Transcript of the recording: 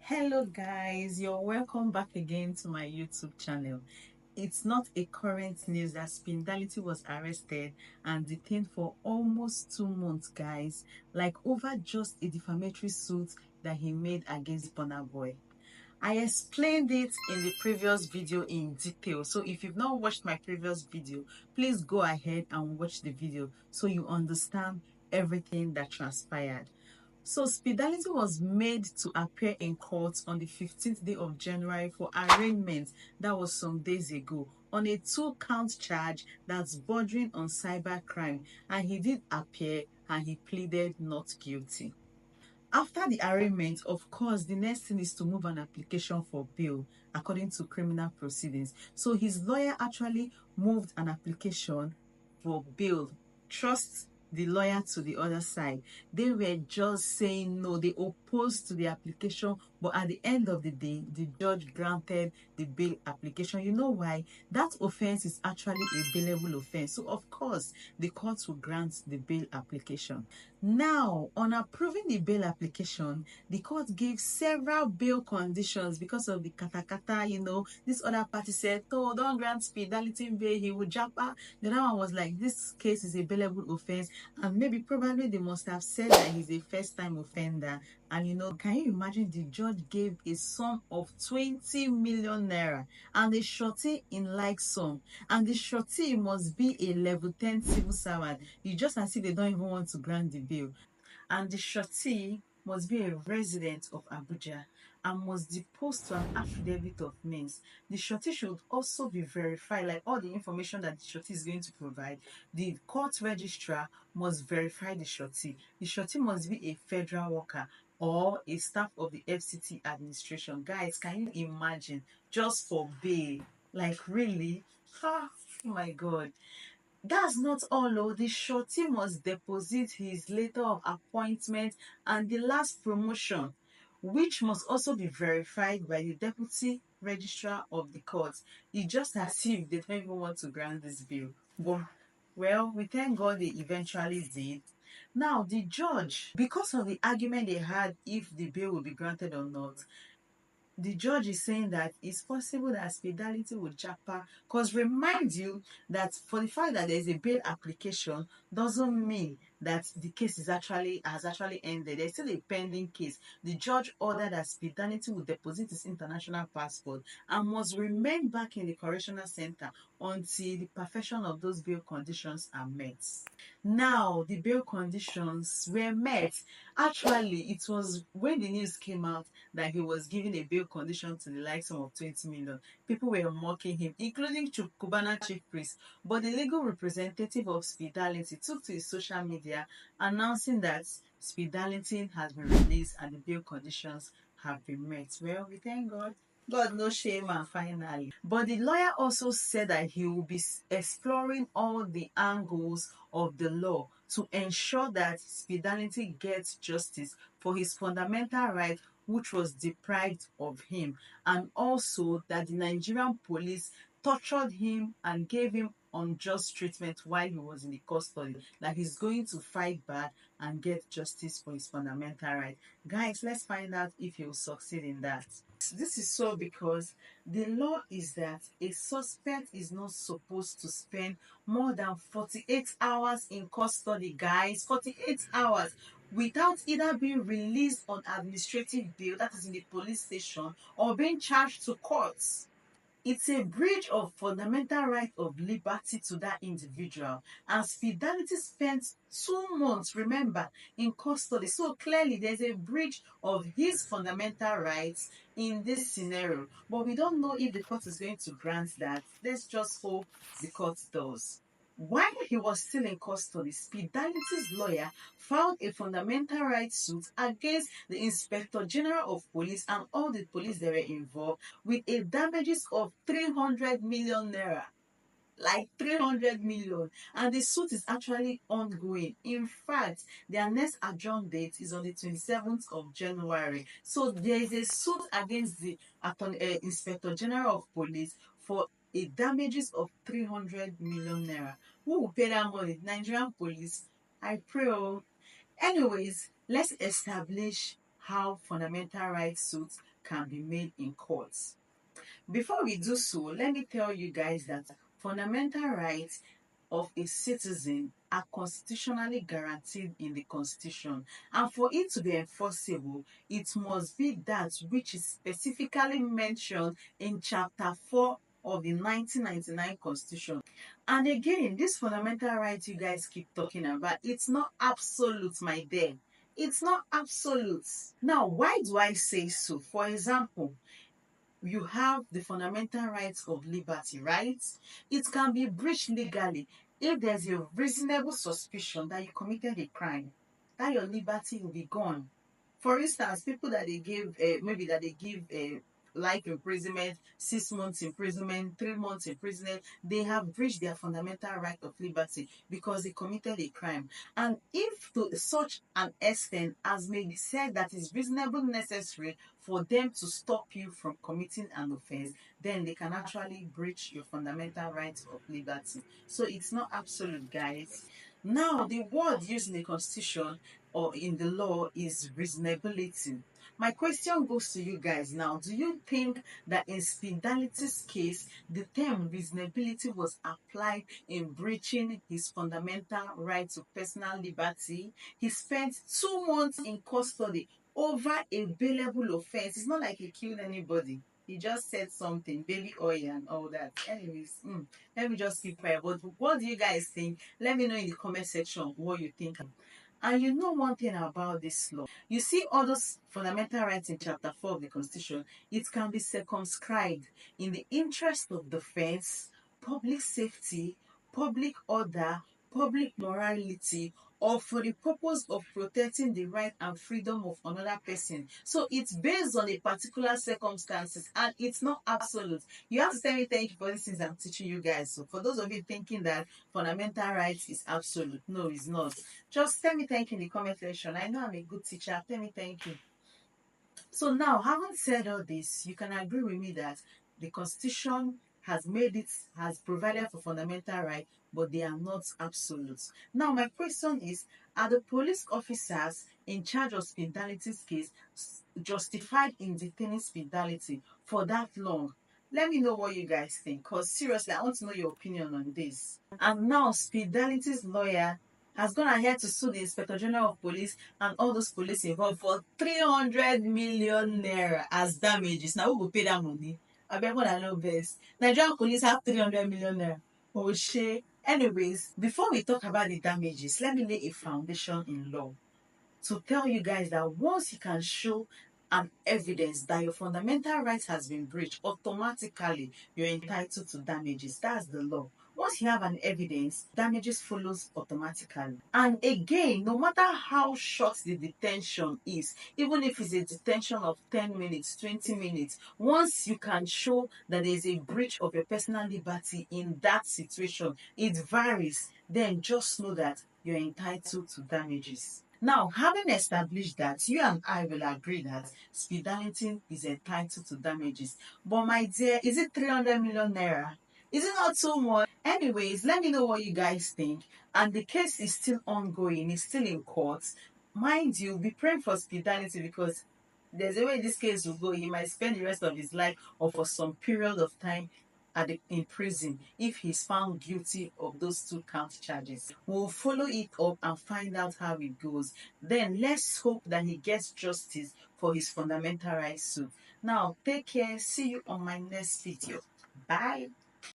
Hello guys, you're welcome back again to my YouTube channel. It's not a current news that Speed Darlington was arrested and detained for almost 2 months, guys, like over just a defamatory suit that he made against Burna Boy. I explained it in the previous video in detail, so if you've not watched my previous video, please go ahead and watch the video so you understand everything that transpired. So Speedality was made to appear in court on the 15th day of January for arraignment. That was some days ago on a 2-count charge that's bordering on cybercrime, and he did appear and he pleaded not guilty. After the arraignment, of course, the next thing is to move an application for bail according to criminal proceedings. So his lawyer actually moved an application for bail. Trust the lawyer to the other side. They were just saying no, they opposed to the application, but at the end of the day, the judge granted the bail application. You know why? That offense is actually a bailable offense. So of course, the court will grant the bail application. Now, on approving the bail application, the court gave several bail conditions because of the katakata, this other party said, oh, don't grant Speed Darlington bail, he will japa. The other one was like, this case is a bailable offense, and maybe probably they must have said that he's a first-time offender. And can you imagine the judge gave a sum of 20 million naira and the surety in like sum, and the surety must be a level 10 civil servant. You just as if they don't even want to grant the bail. And the surety must be a resident of Abuja and must depose to an affidavit of means. The surety should also be verified, like all the information that the surety is going to provide. The court registrar must verify the surety. The surety must be a federal worker or a staff of the FCT administration. Guys, can you imagine? Just for bail. Like, really? Oh my God. That's not all. Oh, the surety must deposit his letter of appointment and the last promotion, which must also be verified by the deputy registrar of the court. It's just as if they don't even want to grant this bill. But, well, we thank God they eventually did. Now, the judge, because of the argument they had if the bill will be granted or not, the judge is saying that it's possible that Speed Darlington will japa. Because remind you that for the fact that there's a bail application doesn't mean that the case has actually ended. There's still a pending case. The judge ordered that Speed Darlington will deposit his international passport and must remain back in the correctional center until the perfection of those bail conditions are met. Now, the bail conditions were met. Actually, it was when the news came out that he was given a bail condition to the likes of 20 million. People were mocking him, including Cubana chief priest. But the legal representative of Speed Darlington took to his social media announcing that Speed Darlington has been released and the bail conditions have been met. Well, we thank God. God no shame and finally. But the lawyer also said that he will be exploring all the angles of the law to ensure that Speed Darlington gets justice for his fundamental right which was deprived of him, and also that the Nigerian police tortured him and gave him unjust treatment while he was in the custody, that he's going to fight back and get justice for his fundamental right. Guys, let's find out if he will succeed in that. This is so because the law is that a suspect is not supposed to spend more than 48 hours in custody, guys. 48 hours without either being released on administrative bail, that is in the police station, or being charged to courts. It's a breach of fundamental right of liberty to that individual. And Speed Darlington spent 2 months, remember, in custody. So clearly there's a breach of his fundamental rights in this scenario. But we don't know if the court is going to grant that. Let's just hope the court does. While he was still in custody, Speed Darlington's lawyer filed a fundamental rights suit against the Inspector General of Police and all the police that were involved with a damages of 300 million naira. Like 300 million. And the suit is actually ongoing. In fact, their next adjourned date is on the 27th of January. So there is a suit against the Inspector General of Police for a damages of 300 million naira. Who will pay that money? Nigerian police. I pray. Anyways, let's establish how fundamental rights suits can be made in courts. Before we do so, let me tell you guys that fundamental rights of a citizen are constitutionally guaranteed in the Constitution. And for it to be enforceable, it must be that which is specifically mentioned in Chapter 4 of the 1999 Constitution. And again, this fundamental right you guys keep talking about, it's not absolute, my dear. It's not absolute. Now, why do I say so? For example, you have the fundamental rights of liberty, right? It can be breached legally if there's a reasonable suspicion that you committed a crime, that your liberty will be gone. For instance, people that they give, maybe that they give life imprisonment, 6 months imprisonment, 3 months imprisonment, they have breached their fundamental right of liberty because they committed a crime. And if to such an extent as may be said that is reasonable necessary for them to stop you from committing an offense, then they can actually breach your fundamental rights of liberty. So it's not absolute, guys. Now, the word used in the Constitution or in the law is reasonability. My question goes to you guys now. Do you think that in Speed Darlington's case, the term reasonability was applied in breaching his fundamental right to personal liberty? He spent 2 months in custody over a bailable offense. It's not like he killed anybody. He just said something, baby oil and all that. Anyways, let me just keep quiet. But what do you guys think? Let me know in the comment section what you think. And you know one thing about this law. You see all those fundamental rights in Chapter 4 of the Constitution, it can be circumscribed in the interest of defense, public safety, public order, public morality, or for the purpose of protecting the right and freedom of another person. So it's based on a particular circumstances and it's not absolute. You have to tell me thank you for these things I'm teaching you guys. So for those of you thinking that fundamental rights is absolute, no, it's not. Just tell me thank you in the comment section. I know I'm a good teacher. Tell me thank you. So now, having said all this, you can agree with me that the Constitution has provided for fundamental rights, but they are not absolute. Now, my question is, are the police officers in charge of Speed Darlington's case justified in detaining Speed Darlington for that long? Let me know what you guys think, because seriously, I want to know your opinion on this. And now, Speed Darlington's lawyer has gone ahead to sue the Inspector General of Police and all those police involved for 300 million naira as damages. Now, who will pay that money? I bet what I know best. Nigerian police have 300 million naira. Oh, shit. Anyways, before we talk about the damages, let me lay a foundation in law to tell you guys that once you can show an evidence that your fundamental rights has been breached, automatically you're entitled to damages. That's the law. Once you have an evidence, damages follows automatically. And again, no matter how short the detention is, even if it's a detention of 10 minutes, 20 minutes, once you can show that there is a breach of your personal liberty in that situation, it varies, then just know that you're entitled to damages. Now, having established that, you and I will agree that Speed Darlington is entitled to damages. But my dear, is it 300 million naira? Is it not too much? Anyways, let me know what you guys think. And the case is still ongoing. It's still in court. Mind you, be praying for Speed Darlington because there's a way this case will go. He might spend the rest of his life or for some period of time in prison if he's found guilty of those 2 count charges. We'll follow it up and find out how it goes. Then let's hope that he gets justice for his fundamental rights suit. Now, take care. See you on my next video. Bye.